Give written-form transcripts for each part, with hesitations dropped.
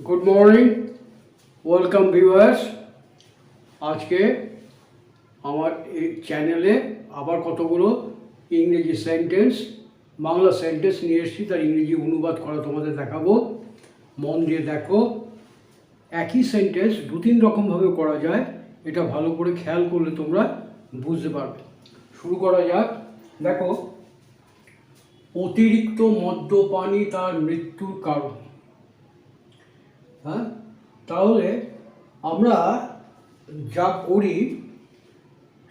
Good morning welcome viewers. আজকে আমার এই চ্যানেলে আবার কতগুলো ইংরেজি সেন্টেন্স বাংলা সেন্টেন্স নিয়ে এসেছি, তার ইংরেজি অনুবাদ করা তোমাদের দেখাবো। মন দিয়ে দেখো। একই সেন্টেন্স দু তিন রকমভাবে করা যায়, এটা ভালো করে খেয়াল করলে তোমরা বুঝতে পারবে। শুরু করা যাক। দেখো, অতিরিক্ত মদ্যপানই তার মৃত্যুর কারণ। হ্যাঁ, তাহলে আমরা যা করি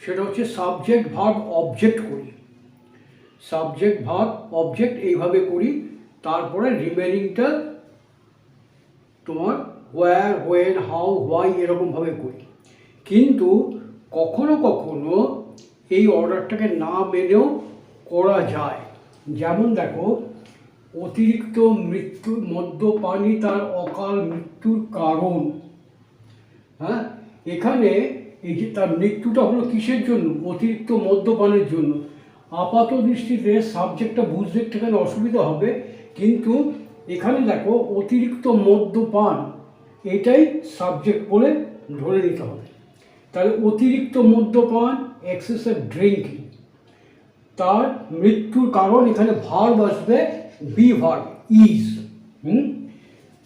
সেটা হচ্ছে সাবজেক্ট ভার্ব অবজেক্ট করি। সাবজেক্ট ভার্ব অবজেক্ট এইভাবে করি, তারপরে রিমেনিংটা তোমার হোয়ার, হোয়েন, হাউ, হোয়াই এরকমভাবে করি। কিন্তু কখনো কখনো এই অর্ডারটাকে না মেনেও করা যায়। যেমন দেখো, অতিরিক্ত মদ্যপানই তার অকাল মৃত্যুর কারণ। হ্যাঁ, এখানে এই যে তার মৃত্যুটা হলো কিসের জন্য? অতিরিক্ত মদ্যপানের জন্য। আপাত দৃষ্টিতে সাবজেক্টটা বুঝতে একটুখানি অসুবিধা হবে, কিন্তু এখানে দেখো অতিরিক্ত মদ্যপান এটাই সাবজেক্ট বলে ধরে নিতে হবে। তাহলে অতিরিক্ত মদ্যপান, এক্সেসিভ ড্রিঙ্কিং, তার মৃত্যুর কারণ। এখানে ভার্ব আসবে, বি ভার্ব, ইজ।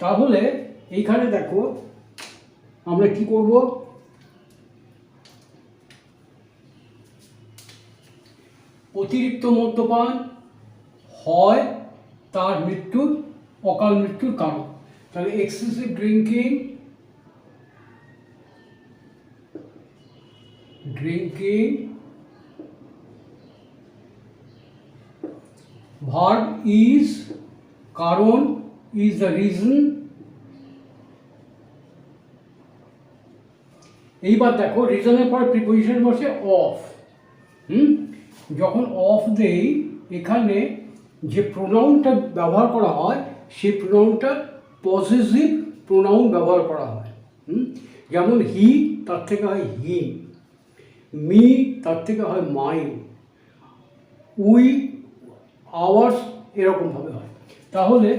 তাহলে এইখানে দেখো আমরা কি করব? অতিরিক্ত মদ্যপান হয় তার মৃত্যুর, অকাল মৃত্যুর কারণ। তাহলে এক্সেসিভ ড্রিঙ্কিং ভার্ব ইজ, কারণ ইজ দ্য রিজন। এইবার দেখো, রিজনের পর প্রিপোজিশন বসে অফ। যখন অফ দেই, এখানে যে প্রোনাউনটা ব্যবহার করা হয় সেই প্রোনাউনটা পজিটিভ প্রোনাউন ব্যবহার করা হয়। যেমন হি তার থেকে হয় হিম, মি তার থেকে হয় মাইন, উই, আওয়ার্স এরকমভাবে হয়। তাহলে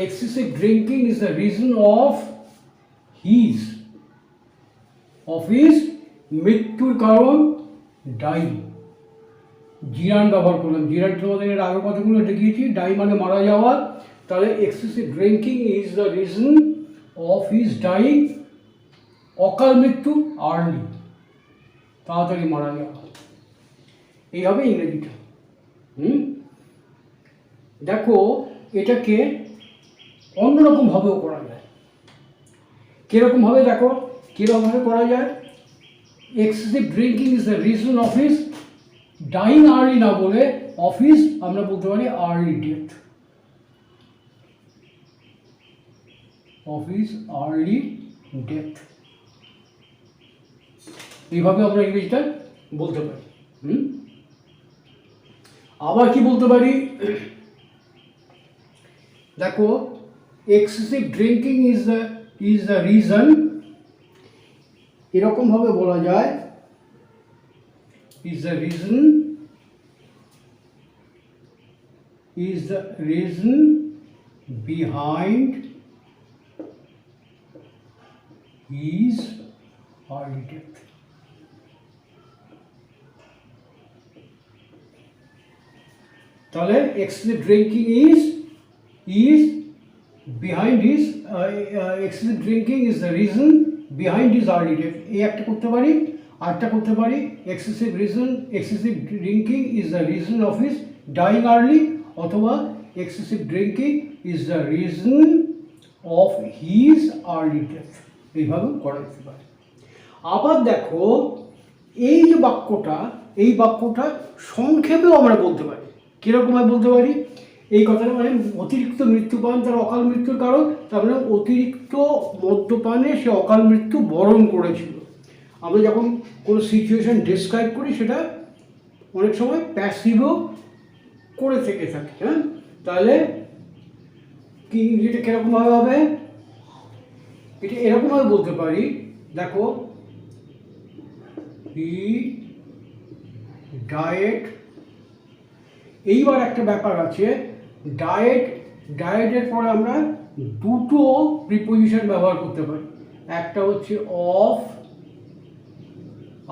excessive drinking is the reason of his মৃত্যুর কারণ, ডাই। জিরান ব্যবহার করলাম। জিরান তোমাদের এর আগে কতগুলো দেখিয়েছি। ডাই মানে মারা যাওয়া। তাহলে excessive drinking is the reason of his dying, অকাল মৃত্যু, আর্লি, তাড়াতাড়ি মারা যাওয়া। এইভাবে ইংরেজিটা। দেখো, এটাকে অন্যরকমভাবেও করা যায়। কীরকমভাবে? দেখো কীরকমভাবে করা যায়। Excessive drinking is the reason of his dying early না বলে অফ হিজ আমরা বলতে পারি early death. Of his early death, এইভাবে আমরা ইংরেজিটা বলতে পারি। আবার কি বলতে পারি? দেখো, excessive drinking is the reason, এরকমভাবে বলা যায়, is the reason behind his early death. তাহলে excessive drinking is behind his, excessive drinking is the reason behind his early death. এই একটা করতে পারি। আরেকটা করতে পারি, excessive drinking is the reason of his dying early, অথবা excessive drinking is the reason of his early death. এইভাবেও করা যেতে পারে। আবার দেখো, এই যে বাক্যটা, এই বাক্যটা সংক্ষেপেও আমরা বলতে পারি। কীরকমভাবে বলতে পারি? এই কথাটা মানে অতিরিক্ত মৃত্যুপান তার অকাল মৃত্যুর কারণ, তার মানে অতিরিক্ত মদ্যপানে সে অকাল মৃত্যু বরণ করেছিল। আমরা যখন কোনো সিচুয়েশন ডিসক্রাইব করি সেটা অনেক সময় প্যাসিভও করে থেকে থাকি। হ্যাঁ, তাহলে কি ইংরেজিটা কীরকমভাবে হবে? এটা এরকমভাবে বলতে পারি। দেখো, হি ডায়েট। এইবার একটা ব্যাপার আছে, ডায়েটের পরে আমরা দুটো প্রিপোজিশন ব্যবহার করতে পারি, একটা হচ্ছে অফ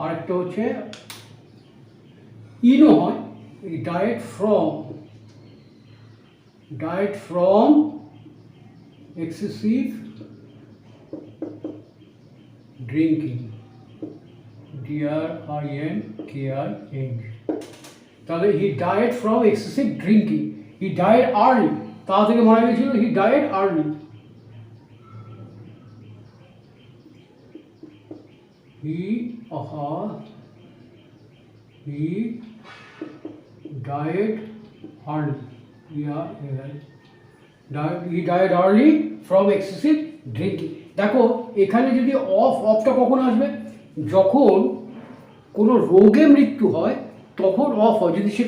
আর একটা হচ্ছে ইনও হয়, diet from excessive drinking, DRINKING। তাহলে he died from excessive drinking, he died early, তা থেকে মারা গেছিল, he died early. He died early. He died early from excessive drinking. দেখো এখানে যদি অফটা কখন আসবে, যখন কোনো রোগে মৃত্যু হয় তখন অফ হয়। যদি সে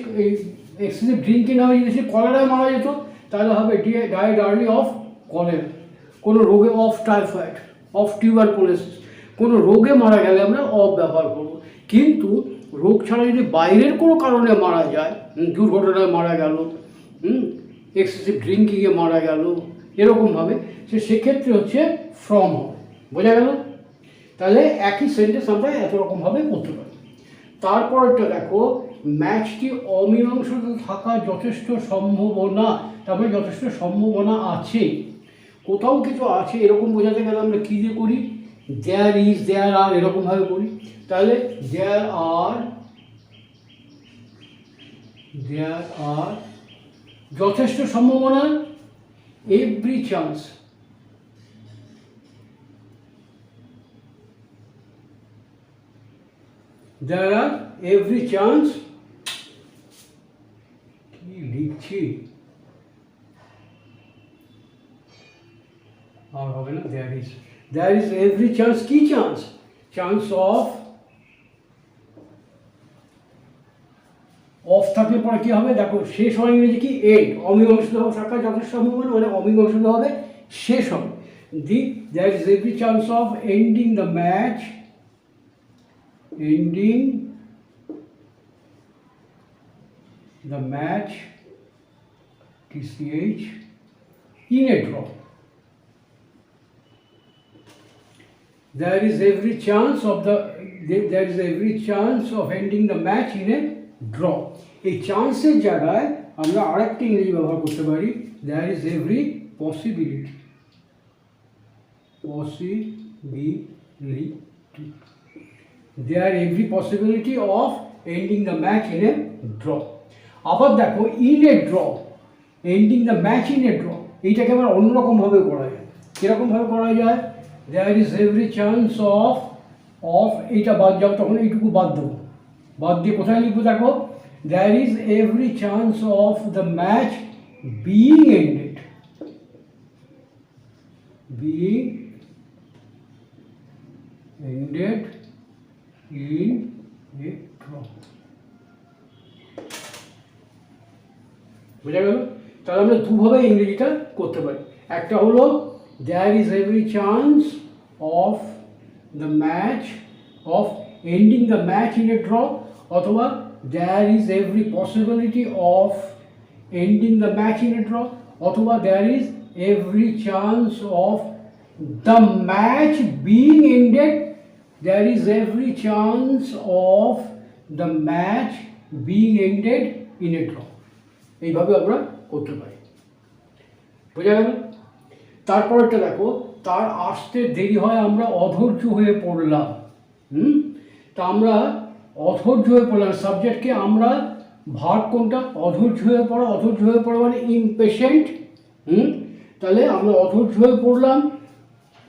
এক্সেসিভ ড্রিঙ্কিং না হয়, যদি সে কলেরায় মারা যেত তাহলে হবে ডায়েড আর্লি অফ কলেরা। কোনো রোগে অফ টাইফয়েড, অফ টিউবারকুলোসিস, কোনো রোগে মারা গেলে আমরা অফ ব্যবহার করব। কিন্তু রোগ ছাড়া যদি বাইরের কোনো কারণে মারা যায়, দুর্ঘটনায় মারা গেল, এক্সেসিভ ড্রিঙ্কিংয়ে মারা গেল, এরকমভাবে সেক্ষেত্রে হচ্ছে ফ্রম হবে। বোঝা গেল? তাহলে একই সেন্টেন্স আমরা এত রকমভাবে করতে পারি। তারপরটা দেখো, ম্যাচটি অমীমাংসিত থাকার যথেষ্ট সম্ভাবনা, তারপরে যথেষ্ট সম্ভাবনা আছে, কোথাও কিছু আছে এরকম বোঝাতে গেলে আমরা কী দিয়ে করি, দেয়ার ইজ, দেয়ার আর, এরকমভাবে করি। তাহলে দেয়ার আর যথেষ্ট সম্ভাবনা, এভরি চান্স, দেয়ার আর এভরি চান্স, কি লিখছি আর হবে না, there is every chance, কি চান্স অফ থাকলে পরে কি হবে, দেখো শেষ হয় ইংরেজি কি, এন্ড, অমীমাংসিত থাকার যথেষ্ট সম্ভাবনা মানে অমীমাংসিত হবে, শেষ হবে। there is every chance of ending the match, TCH, in a draw. There is every chance of ending the match in a draw. এই চান্সের জায়গায় আমরা আরেকটা ইংরেজি ব্যবহার করতে পারি, there is every possibility, there every possibility of ending the match in a draw. আবার দেখো in a draw, ending the match in a draw, এইটাকে আবার অন্যরকমভাবে করা যায়। কীরকমভাবে করা যায়, there is every chance of এইটা বাদ যাও, তখন এইটুকু বাদ দেবো, বাদ দিয়ে কোথায় লিখবো দেখো, there is every chance of the match being ended in a draw। বোঝা গেল? তাহলে আমরা দুভাবে ইংরেজিটা করতে পারি। একটা হলো there is every chance of ending the match in a draw, অথবা there is every possibility of ending the match in a draw, অথবা there is every chance of the match being ended, there is every chance of the match being ended in a draw। এইভাবে আমরা করতে পারি। বোঝা গেল? তারপরটা দেখো, তার আসতে দেরি হয় আমরা অধৈর্য হয়ে পড়লাম। তা আমরা অধৈর্য হয়ে পড়লাম, সাবজেক্টকে আমরা ভার্ব কোনটা, অধৈর্য হয়ে পড়া মানে ইমপেশেন্ট। তাহলে আমরা অধৈর্য হয়ে পড়লাম,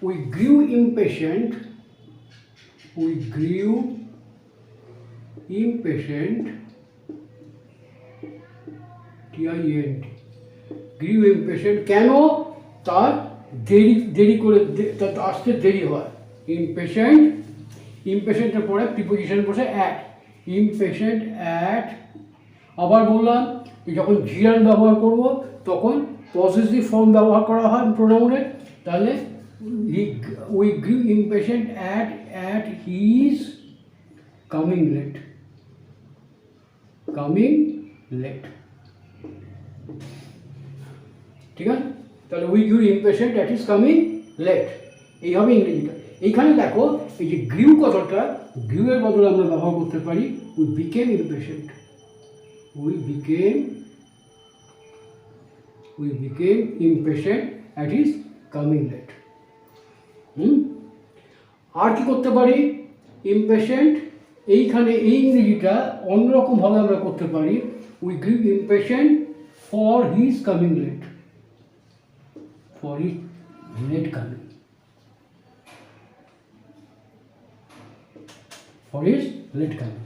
উই গ্রিউ ইমপেশেন্ট, গ্রিউ ইমপেশেন্ট, কেন, তার দেরি করে আসতে দেরি হয়। ইমপেশেন্টের পরে প্রিপোজিশন বসে অ্যাট, ইমপেশেন্ট অ্যাট। আবার বললাম যখন জিআর ব্যবহার করব তখন পসেসিভ ফর্ম ব্যবহার করা হয় প্রোনাউনের। তাহলে we grew impatient at his coming late. ঠিক আছে? তাহলে we grew impatient that is coming late, এই হবে ইংরেজিটা। এইখানে দেখো এই যে গ্রিউ কথাটা, গ্রিউয়ের বদলে আমরা ব্যবহার করতে পারি we became impatient, we became impatient that is coming late. আর কি করতে পারি, ইমপেশেন্ট এইখানে এই ইংরেজিটা অন্যরকমভাবে আমরা করতে পারি, we grew impatient for his coming late, for his late coming, for his late coming,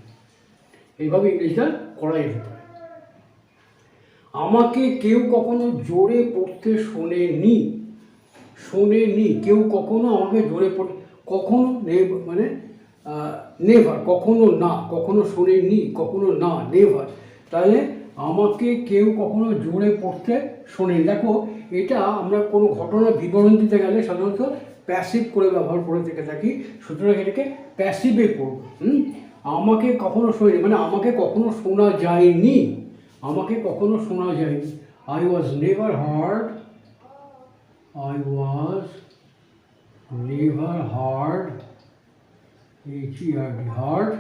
এইভাবে ইংরেজিটা করা যেতে পারে। আমাকে কেউ কখনো জোরে পড়তে শোনেনি, শোনেনি, কেউ কখনো আমাকে জোরে পড়তে, কখনো মানে নেভার, কখনো না, কখনো শোনেনি, কখনো না, নেভার। তাহলে আমাকে কেউ কখনো জোরে পড়তে শোনেনি, দেখো এটা আমরা কোনো ঘটনার বিবরণ দিতে গেলে সাধারণত প্যাসিভ করে ব্যবহার করে থেকে থাকি, সুতরাং এটাকে প্যাসিভে পড়ব। আমাকে কখনো শোনেনি মানে আমাকে কখনো শোনা যায়নি, আমাকে কখনো শোনা যায়নি। I was never hard, I was never heard, H-E-R-D, heard,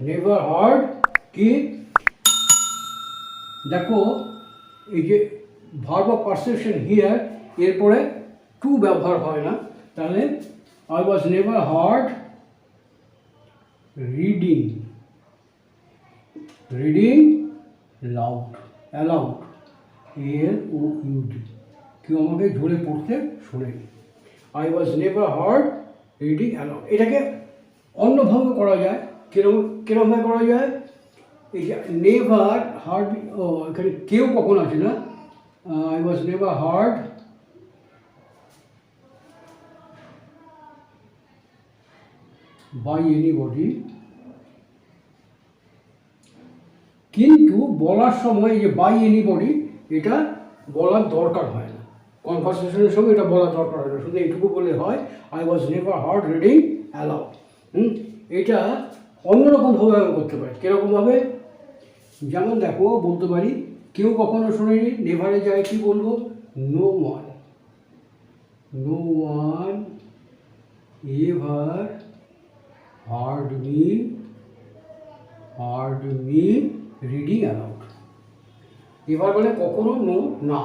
never heard কি দেখো এই যে ভার্ব অফ পারসেপশন হিয়ার, এরপরে টু ব্যবহার হয় না, তাহলে I was never heard reading loud, aloud, A-L-O-U-D, কেউ আমাকে জোরে পড়তে শোনেনি। I was never hard reading allowed, এটাকে অন্যভাবে করা যায়, কিরকমভাবে করা যায়, এই যে নেভার হার্ড, ও এখানে কেউ কখন আছে না, I was never heard by anybody, কিন্তু বলার সময় যে বাই এনিবডি এটা বলার দরকার হয় না, কনভারসেশনের সময় এটা বলা দরকার হয় না, শুধু এইটুকু বলে হয় I was never hard reading allowed. এটা অন্যরকমভাবে আমি করতে পারি, কীরকমভাবে, যেমন দেখো বলতে পারি কেউ কখনো শোনেনি, নেভারে যায় কি বলবো, no one, no one ever heard me reading aloud, এবার বলে কখনো নো না,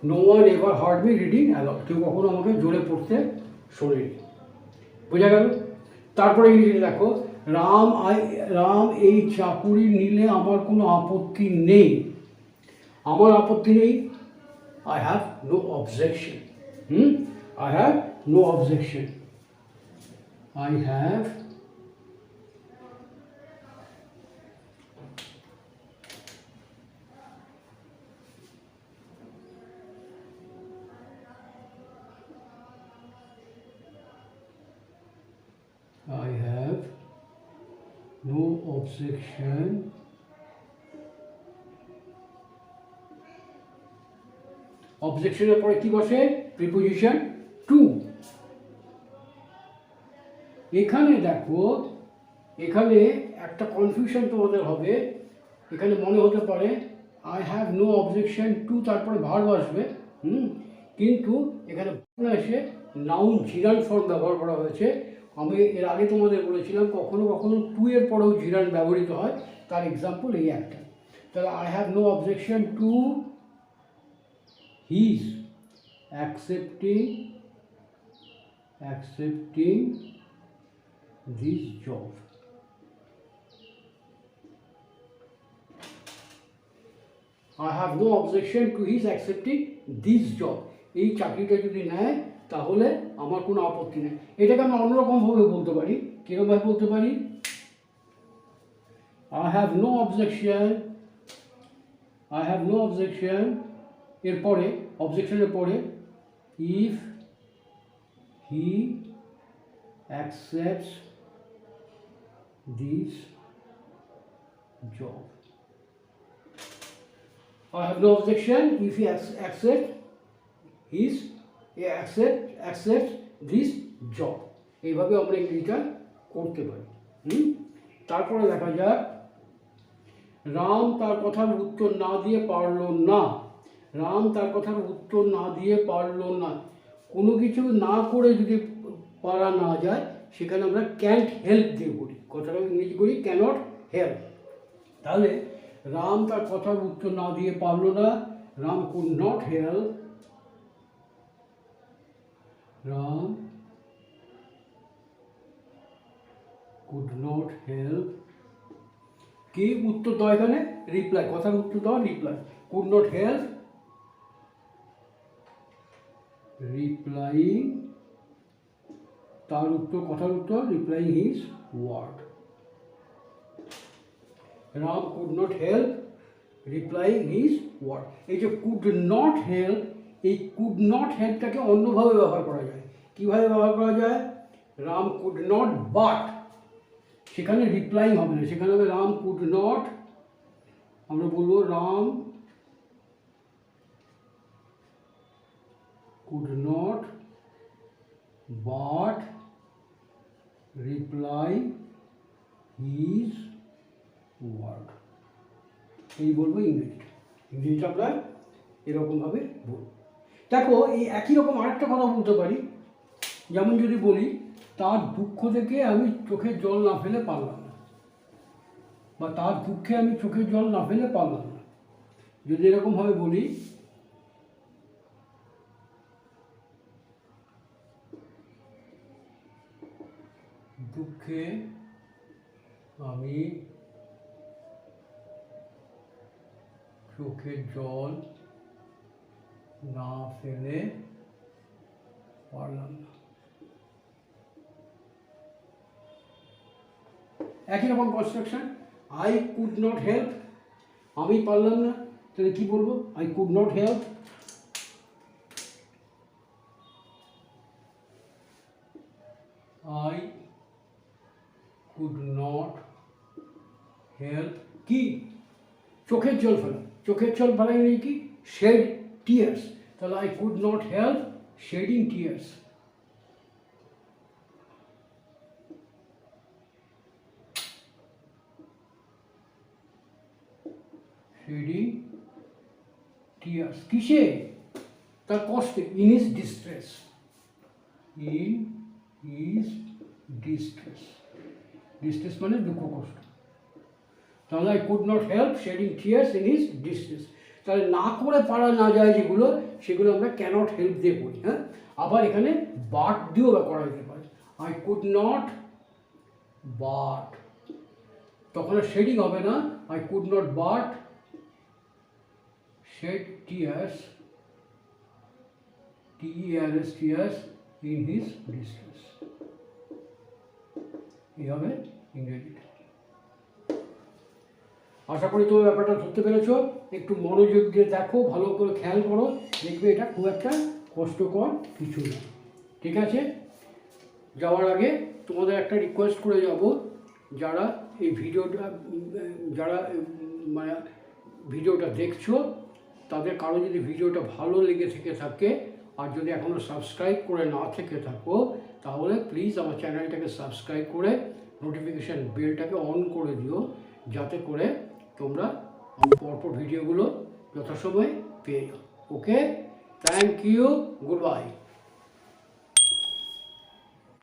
no one ever heard me reading aloud, কেউ কখনো আমাকে জোরে পড়তে শোনেনি, বোঝা গেল। তারপরে ইংরেজি দেখো, রাম এই চাকুরি নিলে আমার কোনো আপত্তি নেই, আমার আপত্তি নেই, I have no objection, I have no objection, I have no objection অবজেকশনের পরে কি বসে, প্রিপোজিশন টু। এখানে দেখো এখানে একটা কনফিউশন তোমাদের হবে, এখানে মনে হতে পারে I have no objection to, তারপরে ভার্ব আসবে, কিন্তু এখানে এসে নাউন জিরান ফর্ম ব্যবহার করা হয়েছে। আমি এর আগে তোমাদের বলেছিলাম কখনো কখনো টু এর পরেও জিরান ব্যবহৃত হয়, তার এক্সাম্পল এই একটা। তাহলে I have no objection to his accepting this job, I have no objection to his accepting this job, এই চাকরিটা যদি নেয় তাহলে আমার কোনো আপত্তি নেই। এটাকে আমরা অন্যরকমভাবে বলতে পারি, কীরকমভাবে বলতে পারি, I have no objection এরপরে অবজেকশনের পরে if he accepts this job, I have no objection if he accepts this job, এইভাবে আমরা ইংরেজিটা করতে পারি। তারপরে দেখা যাক, রাম তার কথার উত্তর না দিয়ে পারল না, রাম তার কথার উত্তর না দিয়ে পারল না। কোনো কিছু না করে যদি পারা না যায় সেখানে আমরা ক্যান্ট হেল্প দিয়ে করি, কথাটা ইংরেজি করি ক্যানট হেল্প। তাহলে রাম তার কথার উত্তর না দিয়ে পারল না, Ram could not help, Ram could not help. কি উত্তর দাও এখানে? রিপ্লাই, কথার উত্তর দাও reply. Could not help replying, তার উত্তর, কথার উত্তর replying his word. Ram could not help replying his word. এই যে কুড নট হেল্প, এই কুড নট হেল্পটাকে অন্যভাবে ব্যবহার করা যায়। কীভাবে ব্যবহার করা যায়? রাম কুড নট বাট, সেখানে রিপ্লাইং হবে না, সেখানে হবে রাম কুড নট, আমরা বলবো Ram could not but reply his word, এই বলবো ইংরেজিটা। ইংরেজিটা আমরা এরকমভাবে বলব। দেখো এই একই রকম আরেকটা কথা বলতে পারি, যেমন যদি বলি তার দুঃখ থেকে আমি চোখের জল না ফেলে পারলাম না, বা তার দুঃখে আমি চোখের জল না ফেলে পারলাম না। যদি এরকমভাবে বলি, দুঃখে আমি চোখের জল না ফেলে পারলাম না। একই রকম construction, I could not help, আমি পারলাম না, তাহলে কি বলবো? I could not help, I could not help কি? চোখের জল ফেলা, চোখের জল ফেলা নেই কি? শেড টিয়ার্স, তাহলে I could not help shedding tears. Shedding tears কিসে? তার কষ্টে, in his distress, in his distress, distress মানে দুঃখ কষ্ট। তাহলে I could not help shedding tears in his distress. তাহলে না করে পারা না যায় যেগুলো, সেগুলো আমরা ক্যানট হেল্প দিয়ে করি। হ্যাঁ, আবার এখানে বাট দিয়েও করা যেতে পারে। আই কুড নট বাট, তখন আর শেডিং হবে না, I could not but shed tears, TRS tears in his distress, এই হবে ইংরেজিটা। আশা করি তুমি ব্যাপারটা ধরতে পেরেছ। একটু মনোযোগ দিয়ে দেখো, ভালো করে খেয়াল করো, দেখবে এটা খুব একটা কষ্টকর কিছু না। ঠিক আছে, যাওয়ার আগে তোমাদের একটা রিকোয়েস্ট করে যাব, যারা এই ভিডিওটা, যারা মানে ভিডিওটা দেখছো, তাদের কারো যদি ভিডিওটা ভালো লেগে থেকে থাকে আর যদি এখনও সাবস্ক্রাইব করে না থেকে থাকো, তাহলে প্লিজ আমার চ্যানেলটাকে সাবস্ক্রাইব করে নোটিফিকেশান বেলটাকে অন করে দিও, যাতে করে তোমরা পরপর ভিডিওগুলো যথাসময়ে পেয়ে যাও। ওকে, থ্যাংক ইউ, গুড বাই।